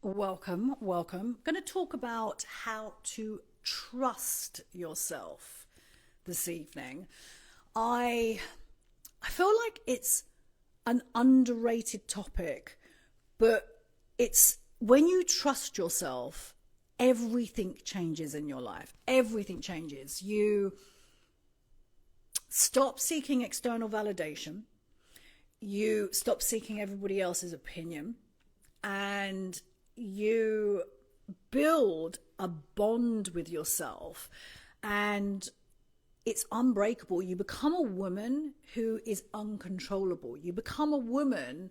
Welcome, welcome. I'm going to talk about how to trust yourself this evening. I I feel like it's an underrated topic, but it's when you trust yourself, everything changes in your life. Everything changes. You stop seeking external validation. You stop seeking everybody else's opinion, and you build a bond with yourself, and it's unbreakable. You become a woman who is uncontrollable. You become a woman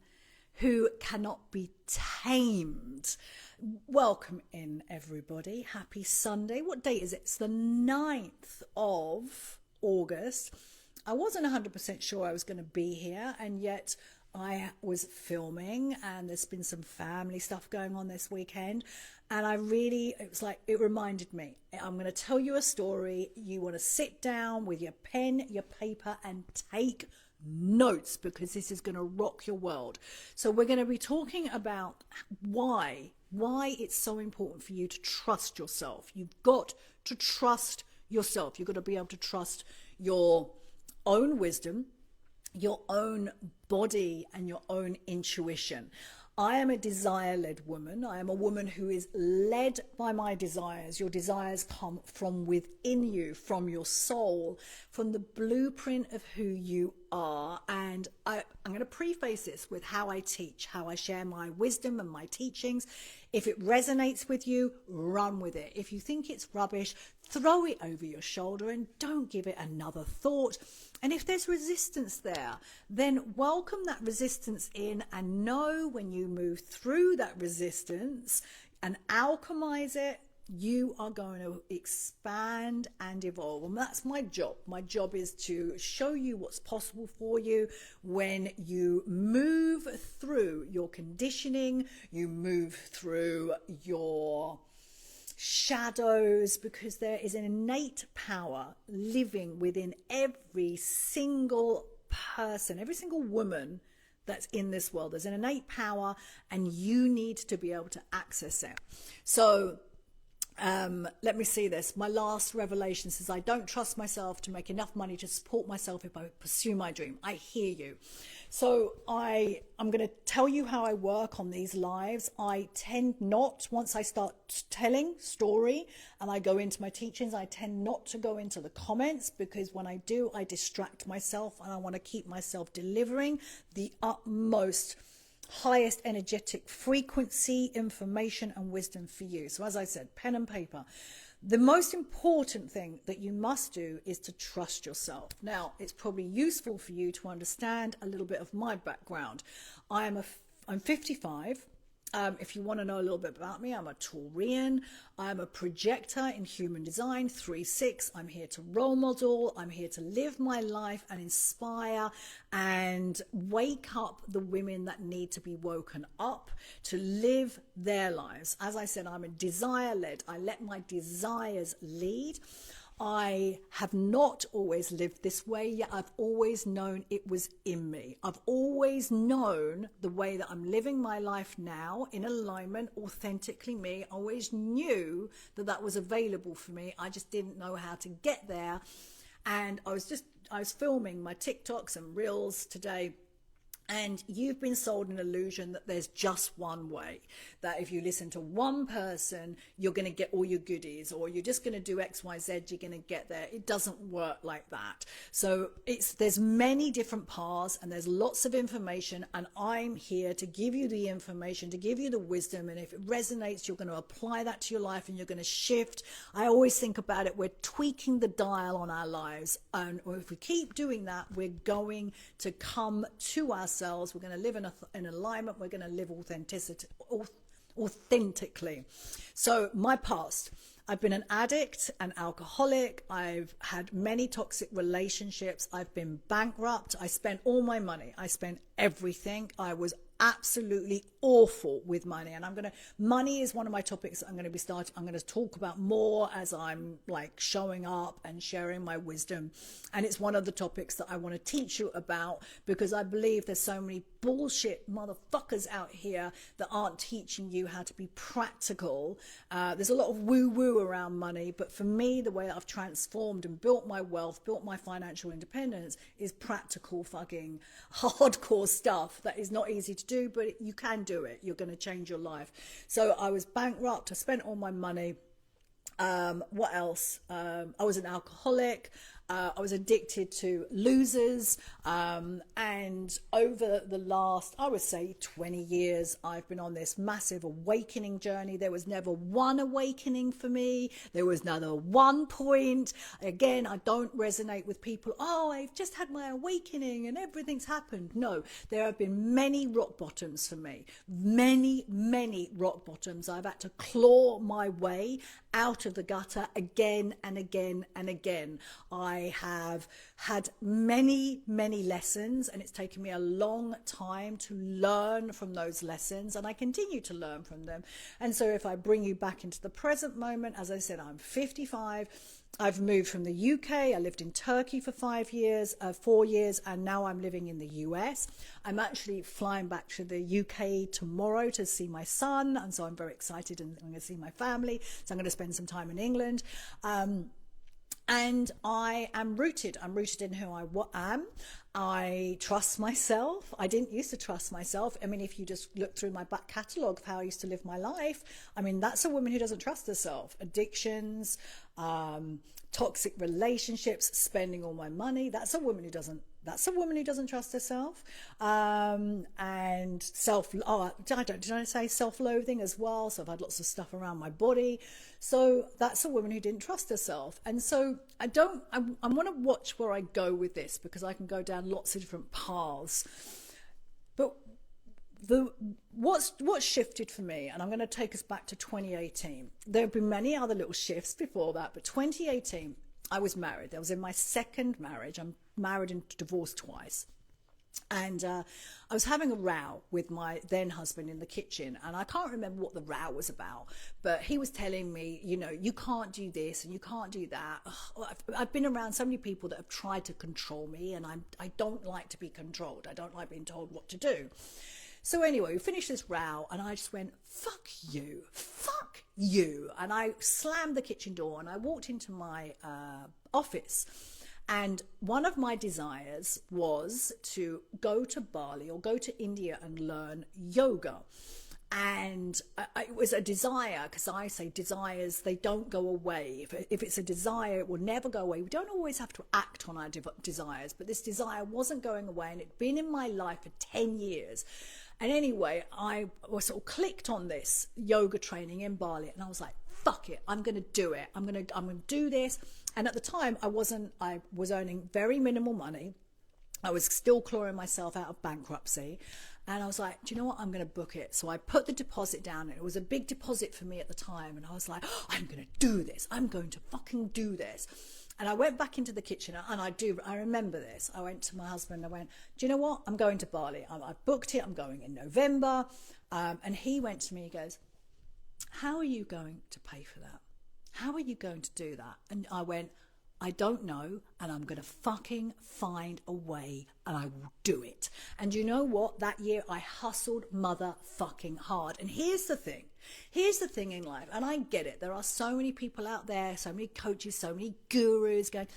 who cannot be tamed. Welcome in, everybody. Happy Sunday. What date is it? It's the 9th of August. I wasn't 100% sure I was going to be here, and yet I was filming, and there's been some family stuff going on this weekend. And it was like, it reminded me, I'm going to tell you a story. You want to sit down with your pen, your paper, and take notes, because this is going to rock your world. So we're going to be talking about why it's so important for you to trust yourself. You've got to trust yourself. You've got to be able to trust your own wisdom, your own body, and your own intuition. I am a desire-led woman. I am a woman who is led by my desires. Your desires come from within you, from your soul, from the blueprint of who you are. And I'm going to preface this with how I teach, how I share my wisdom and my teachings. If it resonates with you, run with it. If you think it's rubbish, throw it over your shoulder and don't give it another thought. And if there's resistance there, then welcome that resistance in, and know when you move through that resistance and alchemize it, you are going to expand and evolve. And that's my job. My job is to show you what's possible for you when you move through your conditioning, you move through your shadows, because there is an innate power living within every single person, every single woman that's in this world. There's an innate power, and you need to be able to access it. So let me see this. My last revelation says, I don't trust myself to make enough money to support myself if I pursue my dream. I hear you. So I'm going to tell you how I work on these lives. I tend not, once I start telling story and I go into my teachings, I tend not to go into the comments, because when I do, I distract myself, and I want to keep myself delivering the utmost highest energetic frequency, information, and wisdom for you. So as I said, pen and paper. The most important thing that you must do is to trust yourself. Now, it's probably useful for you to understand a little bit of my background. I'm 55. If you want to know a little bit about me, I'm a Taurian. I'm a projector in human design, 3/6. I'm here to role model. I'm here to live my life and inspire and wake up the women that need to be woken up to live their lives. As I said, I'm a desire-led. I let my desires lead. I have not always lived this way, yet I've always known it was in me. I've always known the way that I'm living my life now, in alignment, authentically me. I always knew that that was available for me. I just didn't know how to get there. And I was filming my TikToks and Reels today. And you've been sold an illusion that there's just one way, that if you listen to one person, you're going to get all your goodies, or you're just going to do X, Y, Z, you're going to get there. It doesn't work like that. So there's many different paths, and there's lots of information, and I'm here to give you the information, to give you the wisdom. And if it resonates, you're going to apply that to your life, and you're going to shift. I always think about it, we're tweaking the dial on our lives. And if we keep doing that, we're going to come to ourselves. We're going to live in alignment. We're going to live authentically. So my past, I've been an addict, an alcoholic. I've had many toxic relationships. I've been bankrupt. I spent all my money. I spent everything. I was absolutely awful with money. And money is one of my topics I'm going to talk about more as I'm like showing up and sharing my wisdom. And it's one of the topics that I want to teach you about, because I believe there's so many bullshit motherfuckers out here that aren't teaching you how to be practical. There's a lot of woo-woo around money, but for me, the way that I've transformed and built my wealth, built my financial independence, is practical fucking hardcore stuff that is not easy to do, but you can do it. You're going to change your life. So I was bankrupt. I spent all my money. What else? I was an alcoholic. I was addicted to losers. And over the last, I would say 20 years, I've been on this massive awakening journey. There was never one awakening for me. There was never one point. Again, I don't resonate with people. Oh, I've just had my awakening and everything's happened. No, there have been many rock bottoms for me. Many, many rock bottoms. I've had to claw my way out of the gutter again and again and again. I have had many, many lessons, and it's taken me a long time to learn from those lessons, and I continue to learn from them. And so if I bring you back into the present moment, as I said, I'm 55. I've moved from the UK. I lived in Turkey for 4 years, and now I'm living in the US. I'm actually flying back to the UK tomorrow to see my son, and so I'm very excited, and I'm going to see my family. So I'm going to spend some time in England. And I am rooted. I'm rooted in who I am. I trust myself. I didn't used to trust myself. I mean, if you just look through my back catalogue of how I used to live my life, I mean, that's a woman who doesn't trust herself. Addictions, toxic relationships, spending all my money. That's a woman who doesn't trust herself. And did I say self-loathing as well? So I've had lots of stuff around my body. So that's a woman who didn't trust herself. And so I want to watch where I go with this, because I can go down lots of different paths. But what's shifted for me, and I'm going to take us back to 2018. There have been many other little shifts before that, but 2018, I was married. I was in my second marriage. I'm married and divorced twice. And I was having a row with my then husband in the kitchen, and I can't remember what the row was about, but he was telling me, you can't do this and you can't do that. I've been around so many people that have tried to control me, and I don't like to be controlled. I don't like being told what to do. So anyway, we finished this row, and I just went, fuck you. And I slammed the kitchen door, and I walked into my office. And one of my desires was to go to Bali or go to India and learn yoga. And it was a desire, because I say desires, they don't go away. If it's a desire, it will never go away. We don't always have to act on our desires, but this desire wasn't going away, and it'd been in my life for 10 years. And anyway, I was sort of clicked on this yoga training in Bali, and I was like, fuck it, I'm going to do it. I'm going to do this. And at the time, I was earning very minimal money. I was still clawing myself out of bankruptcy. And I was like, do you know what? I'm going to book it. So I put the deposit down. It was a big deposit for me at the time. And I was like, I'm going to do this. I'm going to fucking do this. And I went back into the kitchen, and I remember this. I went to my husband. I went, do you know what? I'm going to Bali. I've booked it. I'm going in November. And he went to me, he goes, how are you going to pay for that? How are you going to do that? And I went, I don't know, and I'm going to fucking find a way, and I will do it. And you know what? That year I hustled motherfucking hard. And here's the thing in life, and I get it. There are so many people out there, so many coaches, so many gurus going,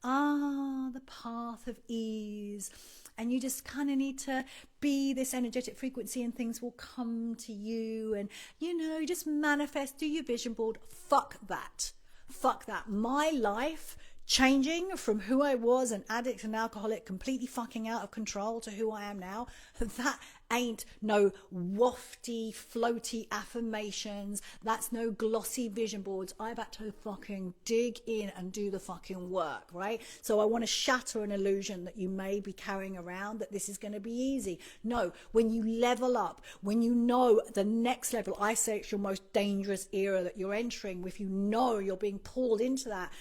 the path of ease. And you just kind of need to be this energetic frequency and things will come to you. And, just manifest, do your vision board. Fuck that. My life changing from who I was, an addict and alcoholic, completely fucking out of control, to who I am now, that ain't no wafty, floaty affirmations. That's no glossy vision boards. I've had to fucking dig in and do the fucking work, right? So I want to shatter an illusion that you may be carrying around, that this is going to be easy. No, when you level up, when you know the next level, I say it's your most dangerous era that you're entering. If you know you're being pulled into that,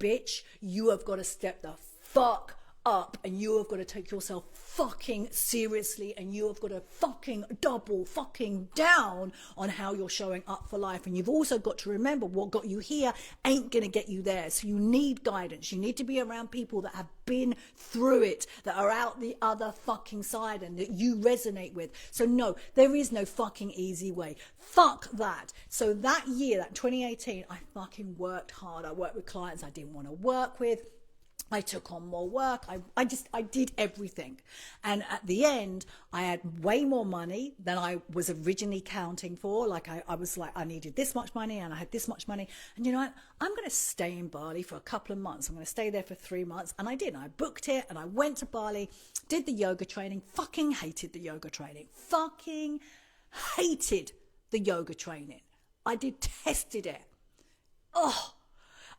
bitch, you have got to step the fuck up, and you have got to take yourself fucking seriously, and you have got to fucking double fucking down on how you're showing up for life. And you've also got to remember, what got you here ain't gonna get you there. So you need guidance. You need to be around people that have been through it, that are out the other fucking side, and that you resonate with. So no, there is no fucking easy way. Fuck that. So that year, that 2018, I fucking worked hard. I worked with clients I didn't want to work with. I took on more work. I did everything. And at the end, I had way more money than I was originally counting for. Like I was like, I needed this much money and I had this much money. And you know what? I'm going to stay in Bali for a couple of months. I'm going to stay there for 3 months. And I did. I booked it and I went to Bali, did the yoga training, fucking hated the yoga training. Fucking hated the yoga training. I detested it. Oh,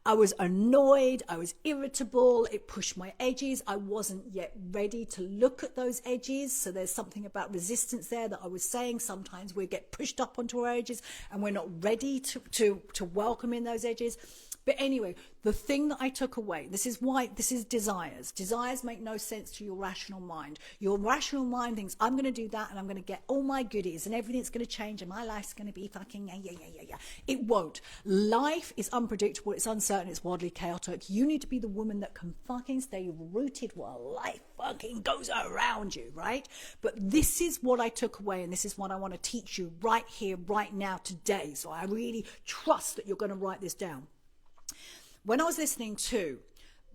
I was annoyed, I was irritable, it pushed my edges. I wasn't yet ready to look at those edges. So there's something about resistance there that I was saying. Sometimes we get pushed up onto our edges and we're not ready to welcome in those edges. But anyway, the thing that I took away, this is desires. Desires make no sense to your rational mind. Your rational mind thinks, I'm going to do that and I'm going to get all my goodies and everything's going to change and my life's going to be fucking yeah. It won't. Life is unpredictable, it's uncertain, it's wildly chaotic. You need to be the woman that can fucking stay rooted while life fucking goes around you, right? But this is what I took away, and this is what I want to teach you right here, right now, today. So I really trust that you're going to write this down. When I was listening to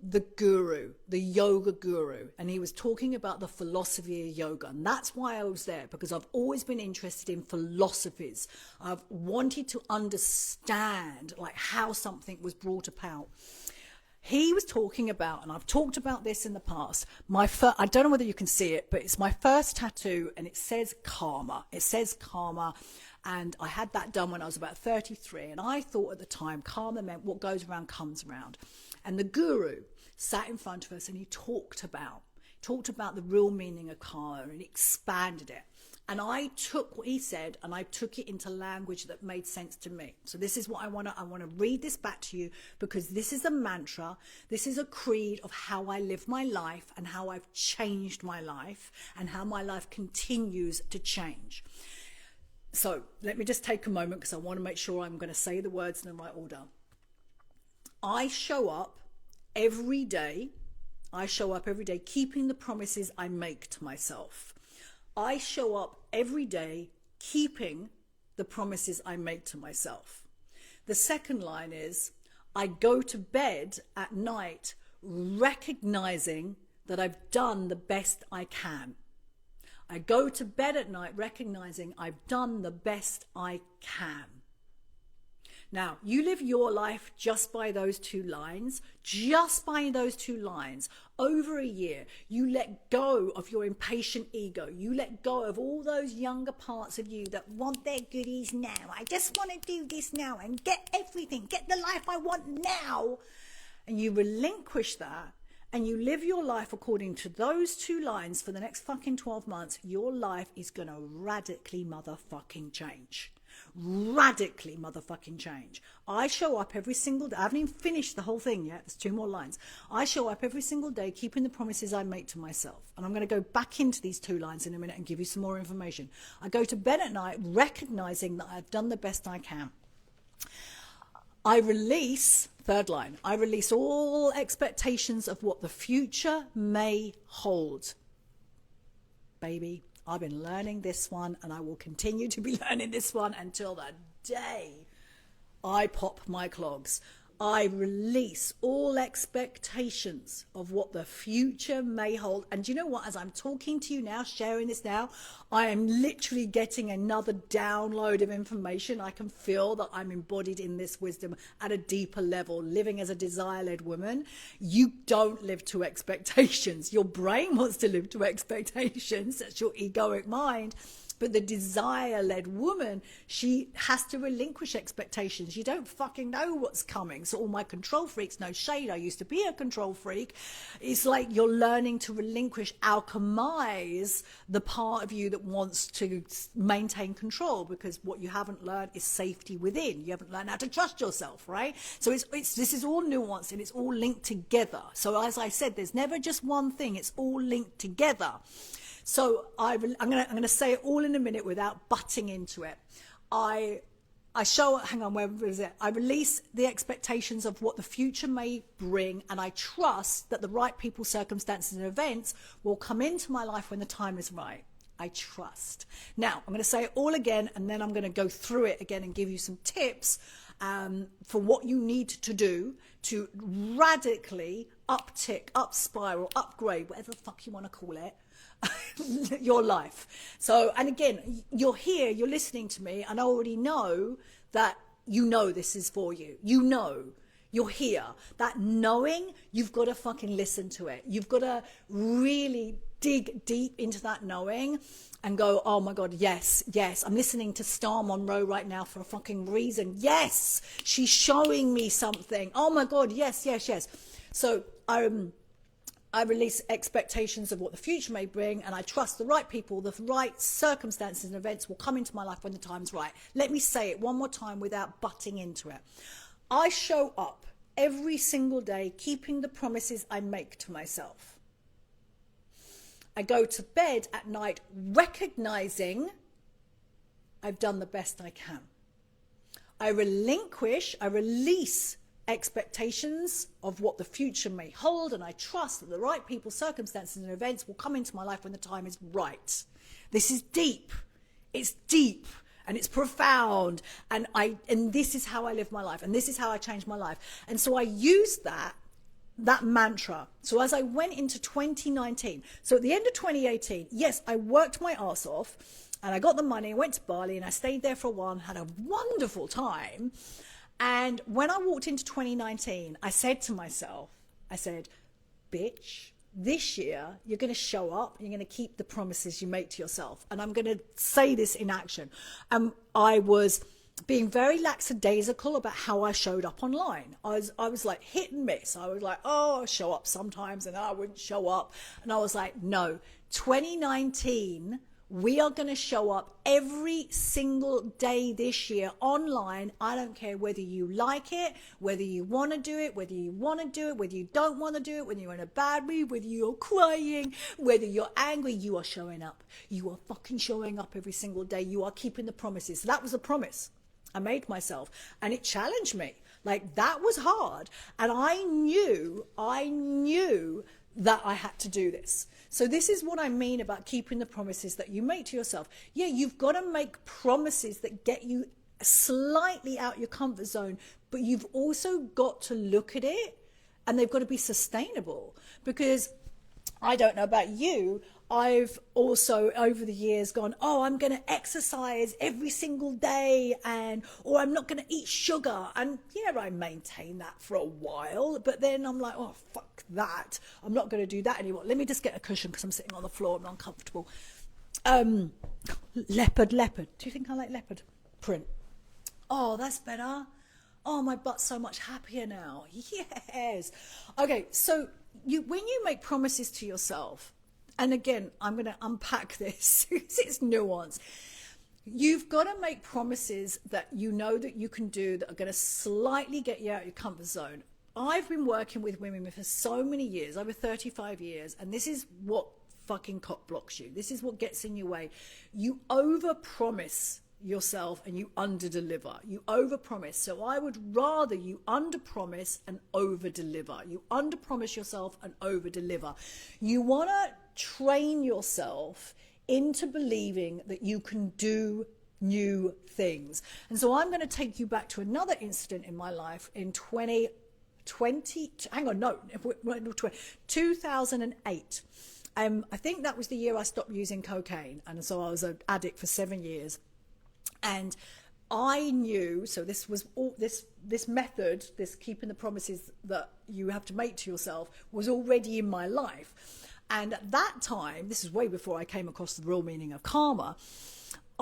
the guru, the yoga guru, and he was talking about the philosophy of yoga, and that's why I was there, because I've always been interested in philosophies. I've wanted to understand like how something was brought about. He was talking about, and I've talked about this in the past, I don't know whether you can see it, but it's my first tattoo, and it says karma. It says karma. And I had that done when I was about 33. And I thought at the time, karma meant what goes around comes around. And the guru sat in front of us and he talked about the real meaning of karma, and expanded it. And I took what he said and I took it into language that made sense to me. So this is what I want to read this back to you, because this is a mantra. This is a creed of how I live my life and how I've changed my life and how my life continues to change. So let me just take a moment, because I want to make sure I'm going to say the words in the right order. I show up every day keeping the promises I make to myself. I show up every day keeping the promises I make to myself. The second line is, I go to bed at night recognizing that I've done the best I can. I go to bed at night recognizing I've done the best I can. Now, you live your life just by those two lines, over a year. You let go of your impatient ego. You let go of all those younger parts of you that want their goodies now. I just want to do this now and get everything, get the life I want now. And you relinquish that. And you live your life according to those two lines for the next fucking 12 months, your life is going to radically motherfucking change. Radically motherfucking change. I show up every single day. I haven't even finished the whole thing yet. There's 2 more lines. I show up every single day keeping the promises I make to myself. And I'm going to go back into these 2 lines in a minute and give you some more information. I go to bed at night recognizing that I've done the best I can. I release, third line, I release all expectations of what the future may hold. Baby, I've been learning this one, and I will continue to be learning this one until the day I pop my clogs. I release all expectations of what the future may hold. And do you know what? As I'm talking to you now, sharing this now, I am literally getting another download of information. I can feel that I'm embodied in this wisdom at a deeper level, living as a desire-led woman. You don't live to expectations. Your brain wants to live to expectations. That's your egoic mind. But the desire-led woman, she has to relinquish expectations. You don't fucking know what's coming. So all my control freaks, no shade, I used to be a control freak. It's like you're learning to relinquish, alchemize the part of you that wants to maintain control, because what you haven't learned is safety within. You haven't learned how to trust yourself, right? So this is all nuanced and it's all linked together. So as I said, there's never just one thing. It's all linked together. So I'm gonna say it all in a minute without butting into it. I hang on, where is it? I release the expectations of what the future may bring, and I trust that the right people, circumstances, and events will come into my life when the time is right. I trust. Now, I'm going to say it all again, and then I'm going to go through it again and give you some tips for what you need to do to radically uptick, up spiral, upgrade, whatever the fuck you want to call it, your life. So, and again, you're here, you're listening to me, and I already know that you know this is for you. You know, you're here. That knowing, you've got to fucking listen to it. You've got to really dig deep into that knowing and go, oh my God, yes, I'm listening to Star Monroe right now for a fucking reason. Yes, she's showing me something. Oh my God, yes. So I release expectations of what the future may bring, and I trust the right people, the right circumstances and events will come into my life when the time's right. Let me say it one more time without butting into it. I show up every single day keeping the promises I make to myself. I go to bed at night recognizing I've done the best I can. I release expectations of what the future may hold, and I trust that the right people, circumstances, and events will come into my life when the time is right. This is deep. It's deep and it's profound, and this is how I live my life, and this is how I change my life. And so I use that mantra. So as I went into 2019, so at the end of 2018, yes, I worked my ass off and I got the money, I went to Bali and I stayed there for a while and had a wonderful time. And when I walked into 2019, I said to myself, bitch, this year you're going to show up and you're going to keep the promises you make to yourself. And I'm going to say this in action. I was being very lackadaisical about how I showed up online. I was like hit and miss. I was like, oh, I'll show up sometimes and I wouldn't show up. And I was like, no, 2019, we are going to show up every single day this year online. I don't care whether you like it, whether you want to do it, whether you want to do it, whether you don't want to do it, whether you're in a bad mood, whether you're crying, whether you're angry, you are showing up. You are fucking showing up every single day. You are keeping the promises. So that was a promise I made myself, and it challenged me. Like, that was hard. And I knew that I had to do this. So this is what I mean about keeping the promises that you make to yourself. Yeah, you've got to make promises that get you slightly out your comfort zone, but you've also got to look at it and they've got to be sustainable. Because I don't know about you, I've also over the years gone, oh, I'm going to exercise every single day, or I'm not going to eat sugar. And yeah, I maintained that for a while, but then I'm like, oh, fuck that. I'm not going to do that anymore. Let me just get a cushion because I'm sitting on the floor and I'm uncomfortable. Leopard. Do you think I like leopard print? Oh, that's better. Oh, my butt's so much happier now. Yes. Okay, so when you make promises to yourself, and again, I'm going to unpack this. It's nuance. You've got to make promises that you know that you can do that are going to slightly get you out of your comfort zone. I've been working with women for so many years, over 35 years, and this is what fucking cock blocks you. This is what gets in your way. You overpromise yourself and you underdeliver. You overpromise. So I would rather you underpromise and overdeliver. You underpromise yourself and overdeliver. You want to train yourself into believing that you can do new things. And so I'm going to take you back to another incident in my life in 2008. I think that was the year I stopped using cocaine, and so I was an addict for 7 years. And I knew, so this was all this method, this keeping the promises that you have to make to yourself, was already in my life. And at that time, this is way before I came across the real meaning of karma,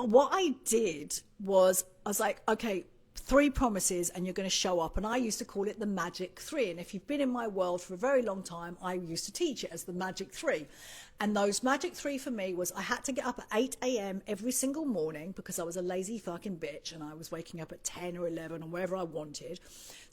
what I did was I was like, okay, 3 promises and you're going to show up. And I used to call it the magic 3. And if you've been in my world for a very long time, I used to teach it as the magic 3. And those magic 3 for me was I had to get up at 8 a.m. every single morning because I was a lazy fucking bitch and I was waking up at 10 or 11 or wherever I wanted.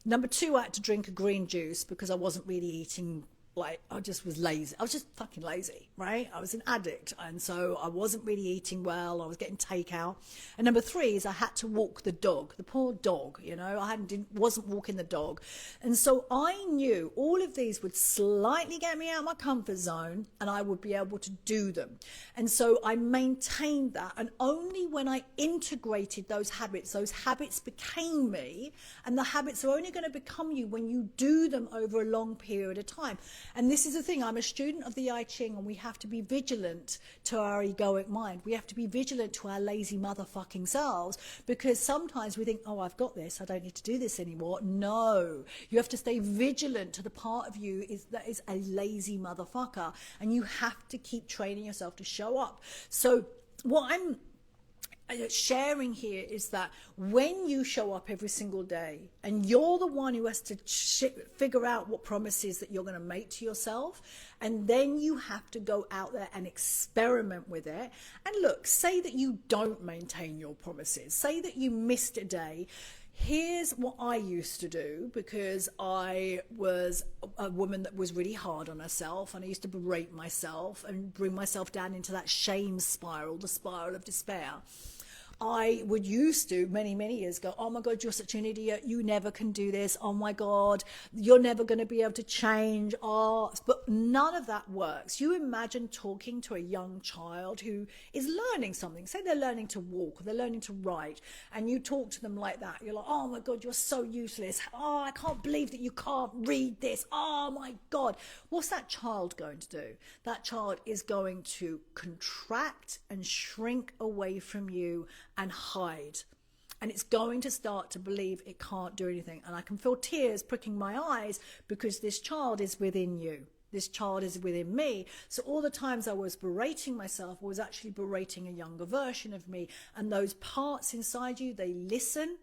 Number 2, I had to drink a green juice because I wasn't really eating. Like, I just was lazy. I was just fucking lazy, right? I was an addict. And so I wasn't really eating well. I was getting takeout. And number 3 is I had to walk the dog, the poor dog, you know, wasn't walking the dog. And so I knew all of these would slightly get me out of my comfort zone and I would be able to do them. And so I maintained that. And only when I integrated those habits became me. And the habits are only going to become you when you do them over a long period of time. And this is the thing, I'm a student of the I Ching, and we have to be vigilant to our egoic mind. We have to be vigilant to our lazy motherfucking selves, because sometimes we think, oh, I've got this, I don't need to do this anymore. No, you have to stay vigilant to the part of you that is a lazy motherfucker, and you have to keep training yourself to show up. So what I'm sharing here is that when you show up every single day and you're the one who has to figure out what promises that you're going to make to yourself, and then you have to go out there and experiment with it. And look, say that you don't maintain your promises, say that you missed a day. Here's what I used to do, because I was a woman that was really hard on herself, and I used to berate myself and bring myself down into that shame spiral, the spiral of despair. I would used to many years ago, oh my God, you're such an idiot, you never can do this, oh my God, you're never going to be able to change. But none of that works. You imagine talking to a young child who is learning something, say they're learning to walk or they're learning to write, and you talk to them like that. You're like, oh my God, you're so useless, oh, I can't believe that you can't read this, oh my God. What's that child going to do? That child is going to contract and shrink away from you and hide, and it's going to start to believe it can't do anything. And I can feel tears pricking my eyes, because this child is within you, this child is within me. So all the times I was berating myself, I was actually berating a younger version of me. And those parts inside you, they listen,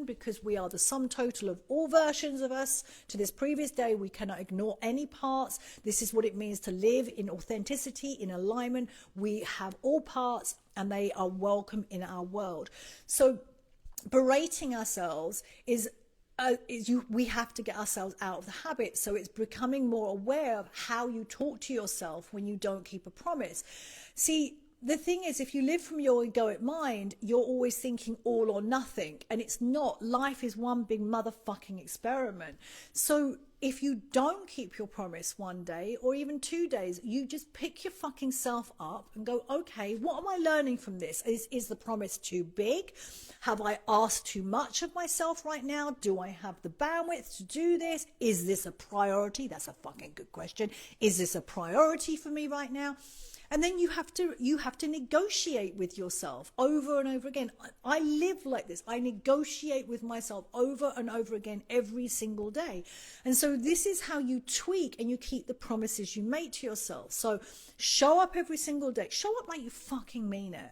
because we are the sum total of all versions of us to this previous day. We cannot ignore any parts. This is what it means to live in authenticity, in alignment. We have all parts, and they are welcome in our world. So berating ourselves we have to get ourselves out of the habit. So it's becoming more aware of how you talk to yourself when you don't keep a promise. See, the thing is, if you live from your egoic mind, you're always thinking all or nothing. And it's not. Life is one big motherfucking experiment. So if you don't keep your promise one day or even 2 days, you just pick your fucking self up and go, okay, what am I learning from this? Is the promise too big? Have I asked too much of myself right now? Do I have the bandwidth to do this? Is this a priority? That's a fucking good question. Is this a priority for me right now? And then you have to negotiate with yourself over and over again. I live like this. I negotiate with myself over and over again every single day. And so this is how you tweak and you keep the promises you make to yourself. So show up every single day. Show up like you fucking mean it.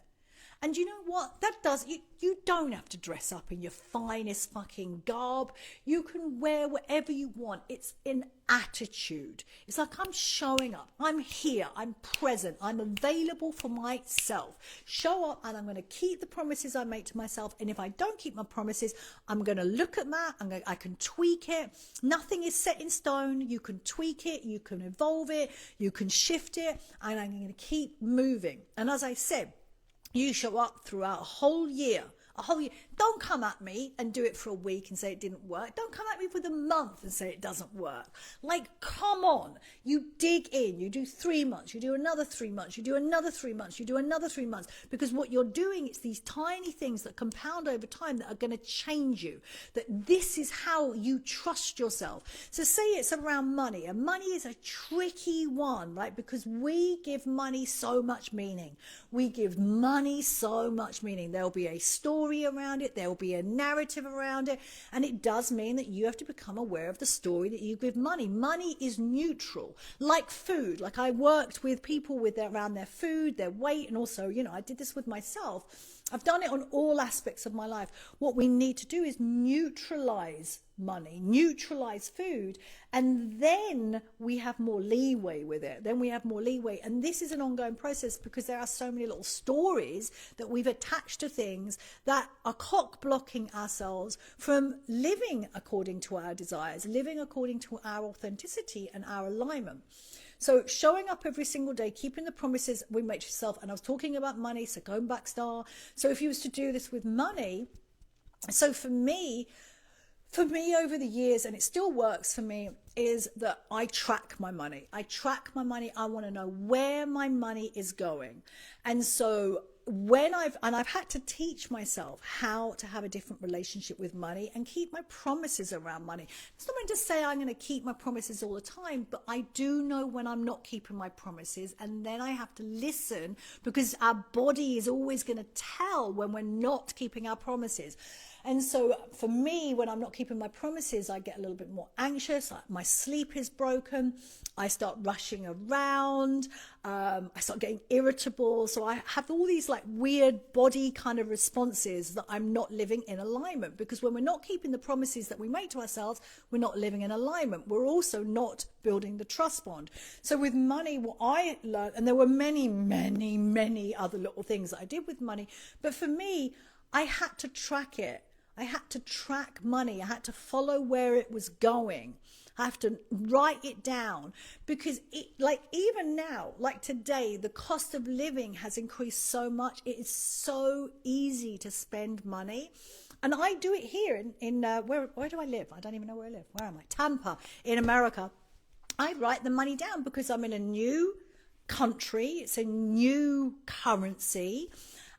And you know what? That does, you don't have to dress up in your finest fucking garb. You can wear whatever you want. It's an attitude. It's like, I'm showing up. I'm here. I'm present. I'm available for myself. Show up, and I'm going to keep the promises I make to myself. And if I don't keep my promises, I'm going to look at that. I can tweak it. Nothing is set in stone. You can tweak it. You can evolve it. You can shift it. And I'm going to keep moving. And as I said, you show up throughout a whole year. Don't come at me and do it for a week and say it didn't work. Don't come at me for a month and say it doesn't work. Like, come on. You dig in. You do 3 months. You do another 3 months. You do another 3 months. You do another 3 months. Because what you're doing is these tiny things that compound over time that are going to change you. That this is how you trust yourself. So say it's around money. And money is a tricky one, right? Because we give money so much meaning. We give money so much meaning. There'll be a story story around it. There will be a narrative around it. And it does mean that you have to become aware of the story that you give money. Money is neutral, like food. Like I worked with people with around their food, their weight, and also, I did this with myself. I've done it on all aspects of my life. What we need to do is neutralize money, neutralize food, and then we have more leeway with it. And this is an ongoing process because there are so many little stories that we've attached to things that are cock blocking ourselves from living according to our desires, living according to our authenticity and our alignment. So showing up every single day, keeping the promises we make to yourself. And I was talking about money, so going back, Star. So if you was to do this with money, so for me over the years, and it still works for me, is that I track my money. I want to know where my money is going. And so I've had to teach myself how to have a different relationship with money and keep my promises around money. It's not meant to say I'm going to keep my promises all the time, but I do know when I'm not keeping my promises, and then I have to listen because our body is always going to tell when we're not keeping our promises. And so for me, when I'm not keeping my promises, I get a little bit more anxious. My sleep is broken. I start rushing around. I start getting irritable. So I have all these like weird body kind of responses that I'm not living in alignment, because when we're not keeping the promises that we make to ourselves, we're not living in alignment. We're also not building the trust bond. So with money, what I learned, and there were many, many, many other little things that I did with money, but for me, I had to track it. I had to track money. I had to follow where it was going. I have to write it down, because even now, like today, the cost of living has increased so much. It is so easy to spend money. And I do it here in where do I live? I don't even know where I live. Where am I? Tampa in America. I write the money down because I'm in a new country. It's a new currency.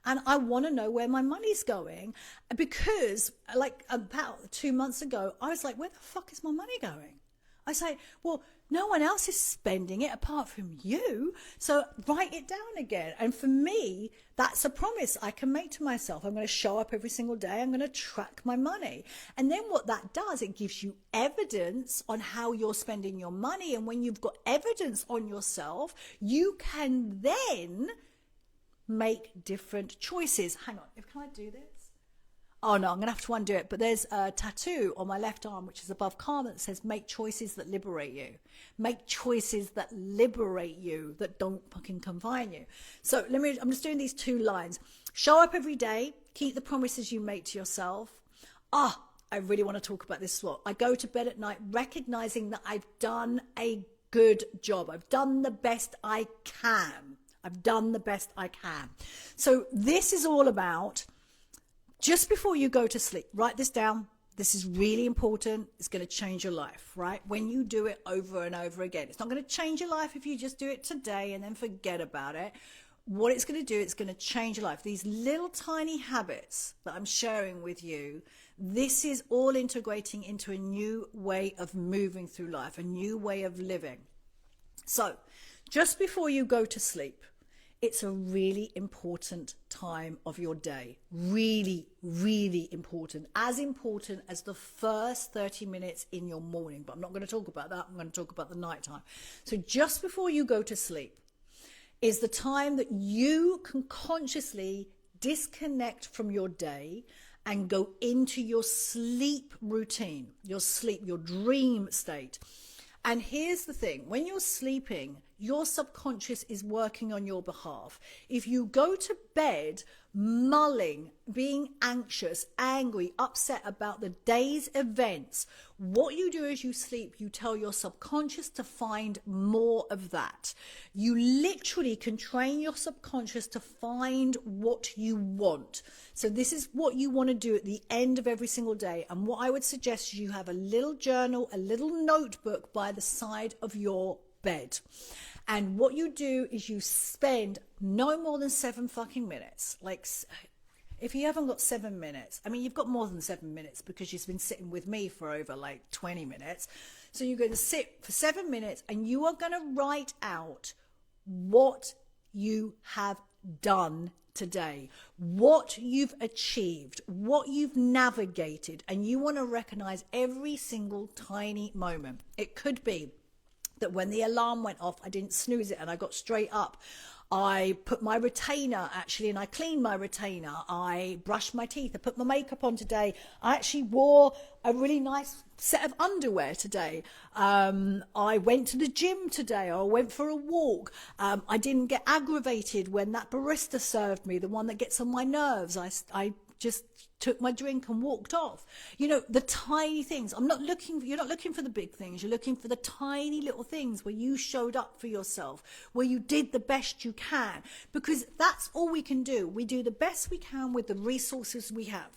And I want to know where my money's going, because like about 2 months ago, I was like, where the fuck is my money going? I say, well, no one else is spending it apart from you. So write it down again. And for me, that's a promise I can make to myself. I'm going to show up every single day. I'm going to track my money. And then what that does, it gives you evidence on how you're spending your money. And when you've got evidence on yourself, you can then make different choices. Hang on, can I do this? Oh no, I'm going to have to undo it. But there's a tattoo on my left arm, which is above karma, that says, make choices that liberate you. Make choices that liberate you, that don't fucking confine you. So I'm just doing these 2 lines. Show up every day. Keep the promises you make to yourself. I really want to talk about this as well. I go to bed at night recognizing that I've done a good job. I've done the best I can. So this is all about, just before you go to sleep, write this down. This is really important. It's going to change your life, right? When you do it over and over again. It's not going to change your life if you just do it today and then forget about it. What it's going to do, it's going to change your life. These little tiny habits that I'm sharing with you, this is all integrating into a new way of moving through life, a new way of living. So just before you go to sleep, it's a really important time of your day. Really, really important. As important as the first 30 minutes in your morning. But I'm not going to talk about that. I'm going to talk about the nighttime. So just before you go to sleep is the time that you can consciously disconnect from your day and go into your sleep routine, your sleep, your dream state. And here's the thing, when you're sleeping, your subconscious is working on your behalf. If you go to bed mulling, being anxious, angry, upset about the day's events, what you do as you sleep, you tell your subconscious to find more of that. You literally can train your subconscious to find what you want. So this is what you want to do at the end of every single day. And what I would suggest is you have a little journal, a little notebook by the side of your bed. And what you do is you spend no more than 7 fucking minutes. Like, if you haven't got 7 minutes, I mean, you've got more than 7 minutes because you've been sitting with me for over like 20 minutes. So you're going to sit for 7 minutes and you are going to write out what you have done today, what you've achieved, what you've navigated, and you want to recognize every single tiny moment. It could be that when the alarm went off, I didn't snooze it and I got straight up. I put my retainer actually, and I cleaned my retainer. I brushed my teeth. I put my makeup on today. I actually wore a really nice set of underwear today. I went to the gym today. I went for a walk. I didn't get aggravated when that barista served me, the one that gets on my nerves. I just took my drink and walked off. You know, the tiny things. You're not looking for the big things. You're looking for the tiny little things where you showed up for yourself, where you did the best you can, because that's all we can do. We do the best we can with the resources we have.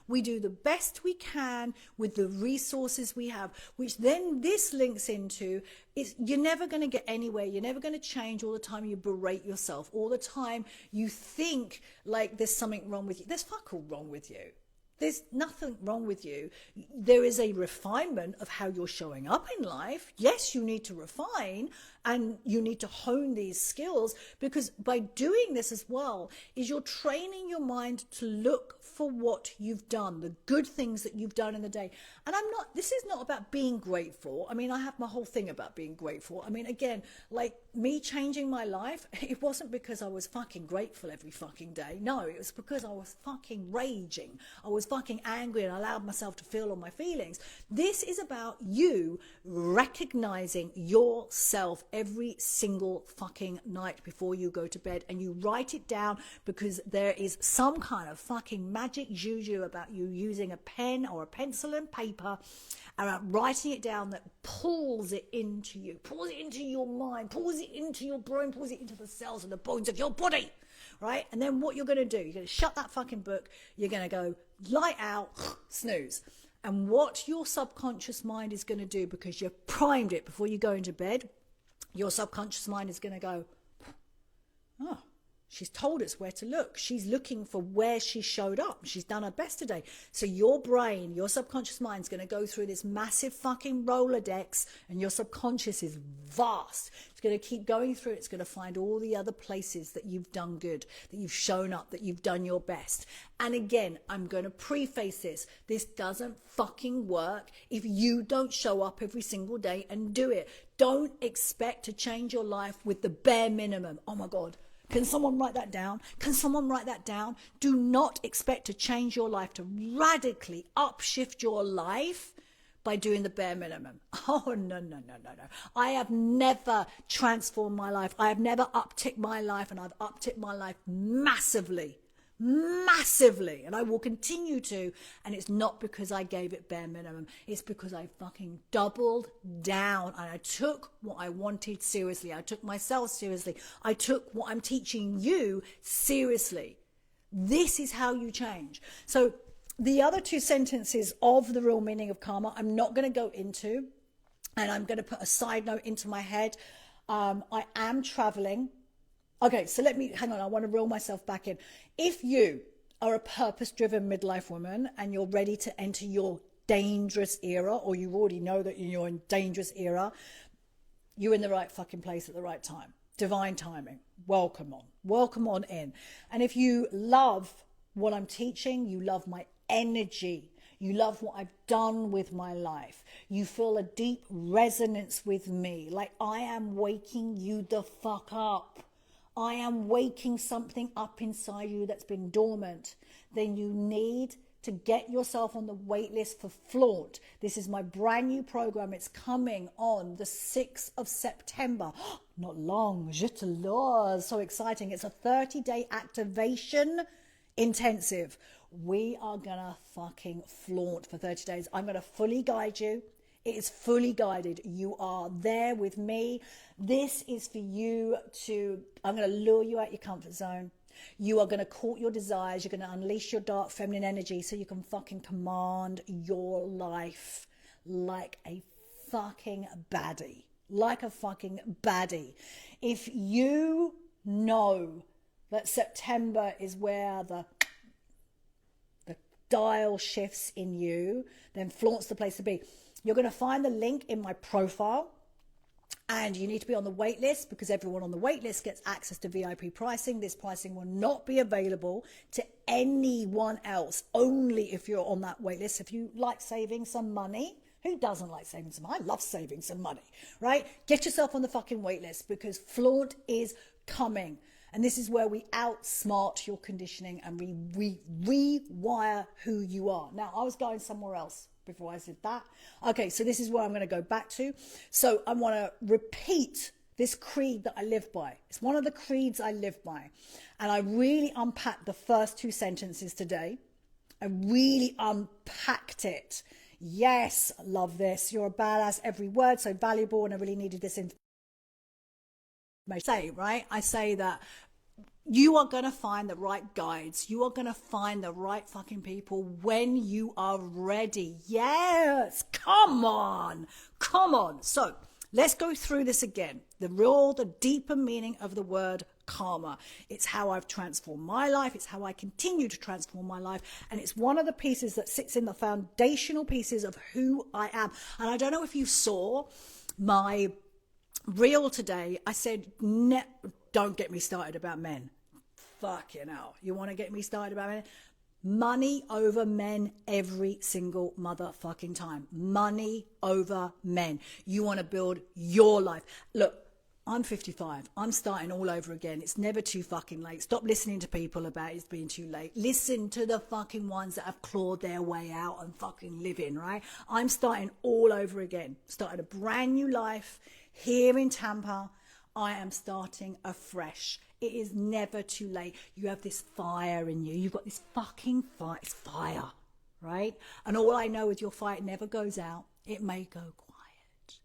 We do the best we can with the resources we have, which then this links into is you're never going to get anywhere. You're never going to change all the time. You berate yourself all the time. You think like there's something wrong with you. There's fuck all wrong with you. There's nothing wrong with you. There is a refinement of how you're showing up in life. Yes, you need to refine and you need to hone these skills, because by doing this as well is you're training your mind to look for what you've done, the good things that you've done in the day. And this is not about being grateful. I mean, I have my whole thing about being grateful. I mean, again, like me changing my life, it wasn't because I was fucking grateful every fucking day. No, it was because I was fucking raging. I was fucking angry and I allowed myself to feel all my feelings. This is about you recognizing yourself every single fucking night before you go to bed, and you write it down, because there is some kind of fucking magic juju about you using a pen or a pencil and paper and writing it down that pulls it into you, pulls it into your mind, pulls it into your brain, pulls it into the cells and the bones of your body, right? And then what you're going to do, you're going to shut that fucking book, you're going to go light out, snooze. And what your subconscious mind is going to do, because you've primed it before you go into bed, your subconscious mind is going to go, oh, she's told us where to look. She's looking for where she showed up. She's done her best today. So your brain, your subconscious mind is going to go through this massive fucking Rolodex, and your subconscious is vast. It's going to keep going through it. It's going to find all the other places that you've done good, that you've shown up, that you've done your best. And again, I'm going to preface this. This doesn't fucking work if you don't show up every single day and do it. Don't expect to change your life with the bare minimum. Oh my God. Can someone write that down? Can someone write that down? Do not expect to change your life, to radically upshift your life by doing the bare minimum. Oh, no. I have never transformed my life. I have never upticked my life, and I've upticked my life massively. And I will continue to, and it's not because I gave it bare minimum. It's because I fucking doubled down, and I took what I wanted seriously. I took myself seriously. I took what I'm teaching you seriously. This is how you change. So the other two sentences of the real meaning of karma, I'm not going to go into, and I'm going to put a side note into my head. I am traveling. Okay, so hang on, I want to reel myself back in. If you are a purpose-driven midlife woman and you're ready to enter your dangerous era, or you already know that you're in dangerous era, you're in the right fucking place at the right time. Divine timing. Welcome on in. And if you love what I'm teaching, you love my energy, you love what I've done with my life, you feel a deep resonance with me, like I am waking you the fuck up. I am waking something up inside you that's been dormant, then you need to get yourself on the wait list for Flaunt. This is my brand new program. It's coming on the 6th of September. Not long. Just so exciting. It's a 30-day activation intensive. We are gonna fucking flaunt for 30 days. I'm gonna fully guide you. It is fully guided. You are there with me. This is for you I'm going to lure you out your comfort zone. You are going to court your desires. You're going to unleash your dark feminine energy so you can fucking command your life like a fucking baddie. Like a fucking baddie. If you know that September is where the dial shifts in you, then Flaunt's the place to be. You're going to find the link in my profile, And you need to be on the wait list, because everyone on the wait list gets access to VIP pricing. This pricing will not be available to anyone else, only if you're on that wait list. If you like saving some money, who doesn't like saving some money? I love saving some money, right? Get yourself on the fucking wait list, because flaunt is coming. And this is where we outsmart your conditioning and we rewire who you are. Now, I was going somewhere else before I said that. Okay, so this is where I'm going to go back to. So I want to repeat this creed that I live by. It's one of the creeds I live by. And I really unpacked the first two sentences today. I really unpacked it. Yes, I love this. You're a badass. Every word so valuable, and I really needed this information. I say that you are going to find the right guides. You are going to find the right fucking people when you are ready. Yes, come on. So let's go through this again. The deeper meaning of the word karma. It's how I've transformed my life. It's how I continue to transform my life. And it's one of the pieces that sits in the foundational pieces of who I am. And I don't know if you saw my reel today. I said, don't get me started about men. Fucking hell. You want to get me started about men? Money over men every single motherfucking time. Money over men. You want to build your life. Look, I'm 55. I'm starting all over again. It's never too fucking late. Stop listening to people about it's being too late. Listen to the fucking ones that have clawed their way out and fucking living, right? I'm starting all over again. Starting a brand new life here in Tampa. I am starting afresh. It is never too late. You have this fire in you. You've got this fucking fire. It's fire, right? And all I know is your fire never goes out. It may go quiet,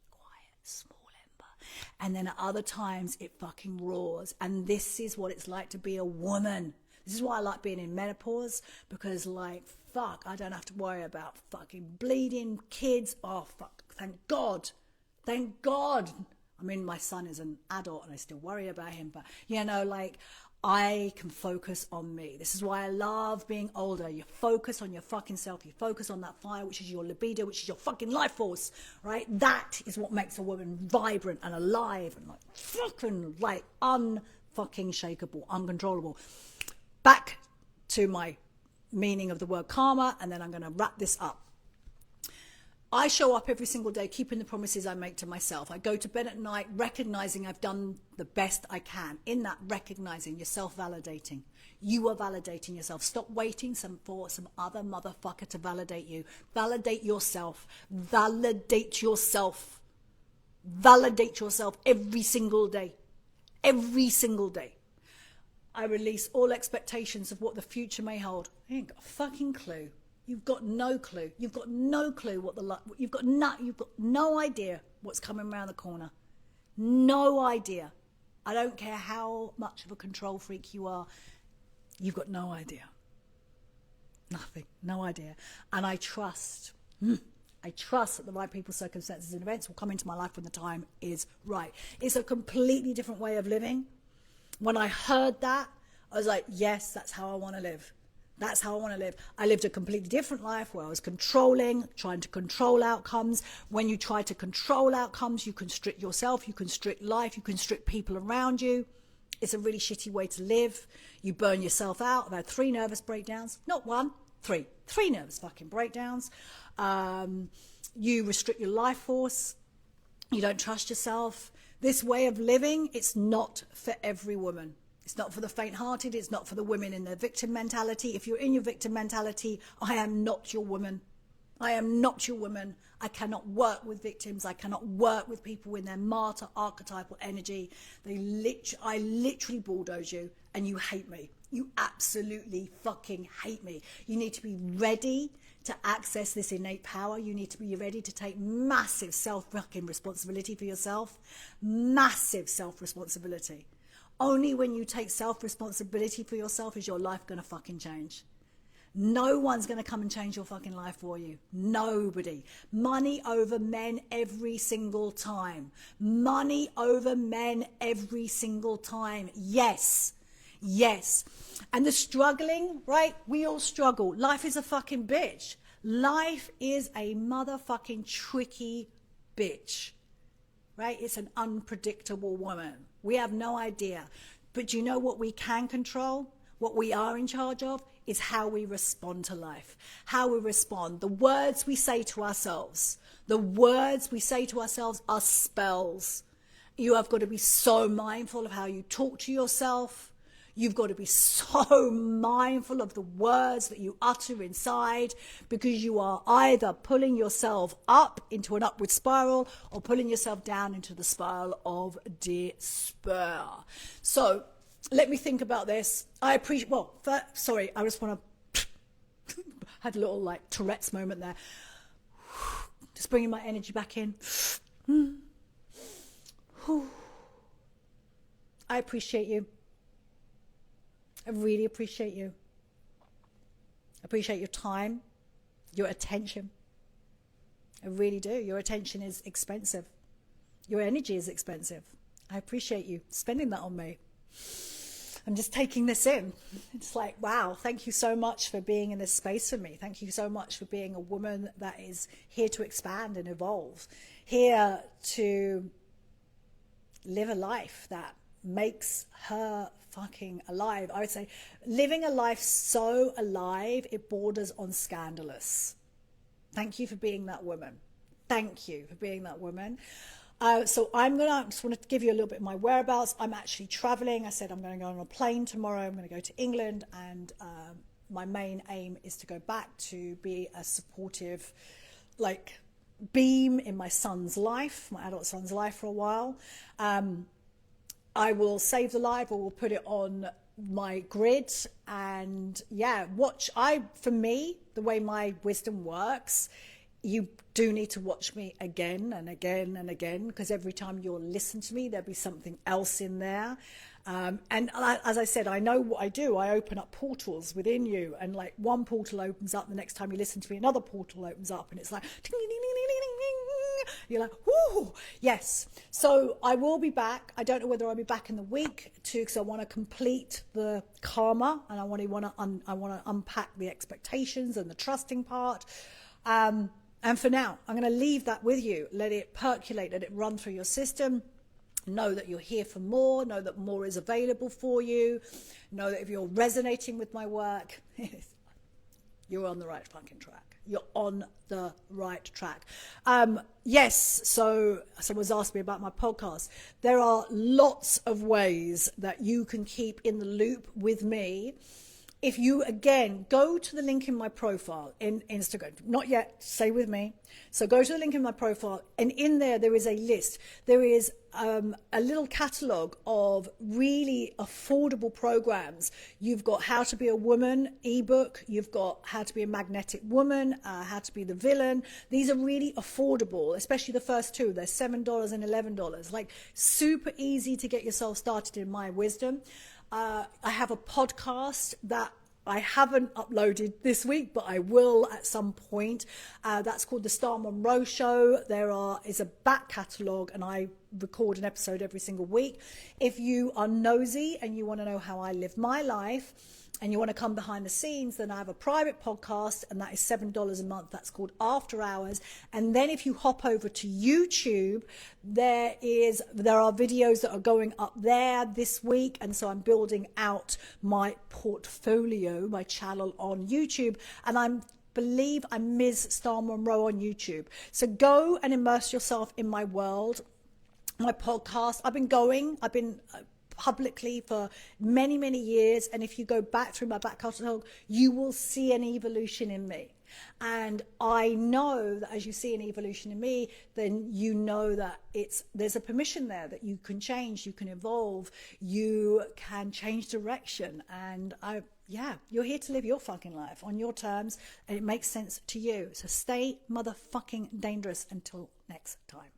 small ember. And then at other times it fucking roars. And this is what it's like to be a woman. This is why I like being in menopause, because like, fuck, I don't have to worry about fucking bleeding kids. Oh, fuck, thank God. Thank God. I mean, my son is an adult and I still worry about him, but like I can focus on me. This is why I love being older. You focus on your fucking self. You focus on that fire, which is your libido, which is your fucking life force, right? That is what makes a woman vibrant and alive and like fucking like unfucking shakeable, uncontrollable. Back to my meaning of the word karma, and then I'm going to wrap this up. I show up every single day keeping the promises I make to myself. I go to bed at night recognizing I've done the best I can. In that recognizing, you're self-validating. You are validating yourself. Stop waiting for some other motherfucker to validate you. Validate yourself. Validate yourself. Validate yourself every single day. Every single day. I release all expectations of what the future may hold. I ain't got a fucking clue. You've got no clue. You've got no clue you've got no idea what's coming around the corner. No idea. I don't care how much of a control freak you are. You've got no idea. Nothing. No idea. And I trust that the right people, circumstances, and events will come into my life when the time is right. It's a completely different way of living. When I heard that, I was like, yes, that's how I want to live. That's how I want to live. I lived a completely different life where I was controlling, trying to control outcomes. When you try to control outcomes, you constrict yourself, you constrict life, you constrict people around you. It's a really shitty way to live. You burn yourself out. I've had 3 nervous breakdowns. Not 1, 3. 3 nervous fucking breakdowns. You restrict your life force. You don't trust yourself. This way of living, it's not for every woman. It's not for the faint-hearted. It's not for the women in their victim mentality. If you're in your victim mentality, I am not your woman. I am not your woman. I cannot work with victims. I cannot work with people in their martyr archetypal energy. I literally bulldoze you and you hate me. You absolutely fucking hate me. You need to be ready to access this innate power. You need to be ready to take massive self-fucking responsibility for yourself. Massive self-responsibility. Only when you take self-responsibility for yourself is your life going to fucking change. No one's going to come and change your fucking life for you. Nobody. Money over men every single time. Money over men every single time. Yes. Yes. And the struggling, right? We all struggle. Life is a fucking bitch. Life is a motherfucking tricky bitch. right? It's an unpredictable woman. We have no idea. But you know what we can control? What we are in charge of is how we respond to life, how we respond. The words we say to ourselves, are spells. You have got to be so mindful of how you talk to yourself. You've got to be so mindful of the words that you utter inside, because you are either pulling yourself up into an upward spiral or pulling yourself down into the spiral of despair. So let me think about this. I appreciate, I just want to, had a little like Tourette's moment there. Just bringing my energy back in. I appreciate you. I really appreciate you. I appreciate your time, your attention. I really do. Your attention is expensive. Your energy is expensive. I appreciate you spending that on me. I'm just taking this in. It's like, wow, thank you so much for being in this space for me. Thank you so much for being a woman that is here to expand and evolve, here to live a life that makes her fucking alive. I would say living a life so alive it borders on scandalous. Thank you for being that woman. Thank you for being that woman. So I just want to give you a little bit of my whereabouts. I'm actually traveling. I said I'm going to go on a plane tomorrow. I'm going to go to England, and my main aim is to go back to be a supportive, like, beam in my son's life, my adult son's life, for a while. I will save the live, or will put it on my grid, and for me, the way my wisdom works, you do need to watch me again and again and again, because every time you'll listen to me, there'll be something else in there. And as I said, I know what I do. I open up portals within you, and like one portal opens up, the next time you listen to me, another portal opens up, and it's like, ding, ding, ding, ding, ding, ding. You're like, whoo, yes. So I will be back. I don't know whether I'll be back in the week too, because I want to complete the karma, and I want to unpack the expectations and the trusting part. And for now, I'm going to leave that with you. Let it percolate, let it run through your system. Know that you're here for more. Know that more is available for you. Know that if you're resonating with my work, you're on the right fucking track. You're on the right track. Yes, so someone's asked me about my podcast. There are lots of ways that you can keep in the loop with me. If you, again, go to the link in my profile in Instagram, not yet, stay with me. So go to the link in my profile, and in there is a list. There is a little catalogue of really affordable programs. You've got How to Be a Woman ebook. You've got How to Be a Magnetic Woman, How to Be the Villain. These are really affordable, especially the first two. They're $7 and $11. Like, super easy to get yourself started in my wisdom. I have a podcast that I haven't uploaded this week, but I will at some point. That's called the Star Monroe Show. Is a back catalogue, and I record an episode every single week. If you are nosy and you want to know how I live my life, and you want to come behind the scenes, then I have a private podcast, and that is $7 a month. That's called After Hours. And then if you hop over to YouTube, there are videos that are going up there this week. And so I'm building out my portfolio, my channel on YouTube, and I believe I'm Ms. Star Monroe on YouTube. So go and immerse yourself in my world, my podcast. I've been publicly for many, many years, and if you go back through my back catalogue, you will see an evolution in me. And I know that as you see an evolution in me, then you know that there's a permission there that you can change, you can evolve, you can change direction. And you're here to live your fucking life on your terms, and it makes sense to you. So stay motherfucking dangerous until next time.